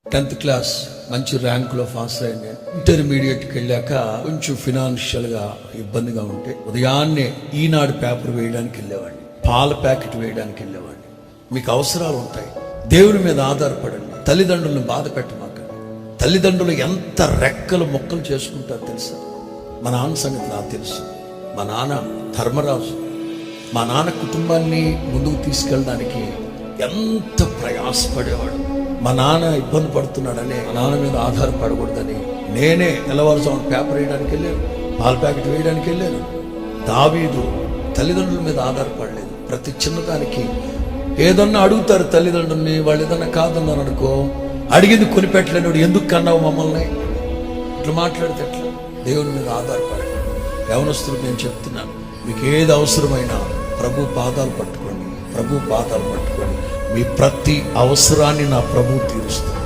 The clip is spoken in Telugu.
10th క్లాస్ మంచి ర్యాంకులో పాస్ అయ్యాను. ఇంటర్మీడియట్కి వెళ్ళాక కొంచెం ఫినాన్షియల్గా ఇబ్బందిగా ఉంటే ఉదయాన్నే ఈనాడు పేపర్ వేయడానికి వెళ్ళేవాడిని, పాల ప్యాకెట్ వేయడానికి వెళ్ళేవాడిని. మీకు అవసరాలు ఉంటాయి, దేవుని మీద ఆధారపడండి, తల్లిదండ్రులను బాధ పెట్టమాకండి. తల్లిదండ్రులు ఎంత రెక్కలు మొక్కలు చేసుకుంటారో తెలుసా? మా నాన్న సంగతి నాకు తెలుసు. మా నాన్న ధర్మరాజు. మా నాన్న కుటుంబాన్ని ముందుకు తీసుకెళ్ళడానికి ఎంత ప్రయాసపడేవాడు. మా నాన్న ఇబ్బంది పడుతున్నాడని, మా నాన్న మీద ఆధారపడకూడదని నేనే తెల్లవారుజామున పేపర్ వేయడానికి వెళ్ళాను, పాల ప్యాకెట్ వేయడానికి వెళ్ళాను. దావీదు తల్లిదండ్రుల మీద ఆధారపడలేదు. ప్రతి చిన్నదానికి ఏదన్నా అడుగుతారు తల్లిదండ్రుల్ని, వాళ్ళు ఏదన్నా కాదన్నారు అనుకో, అడిగింది కొనిపెట్టలేడు. ఎందుకు కన్నావు మమ్మల్ని? ఇట్లా మాట్లాడితే ఎట్లా? దేవుని మీద ఆధారపడండి. యవనస్తులు నేను చెప్తున్నాను, మీకు ఏది అవసరమైనా ప్రభు పాదాలు పట్టుకోండి, ప్రభు పాదాలు పట్టుకోండి. మీ ప్రతి అవసరాన్ని నా ప్రభు తీరుస్తుంది.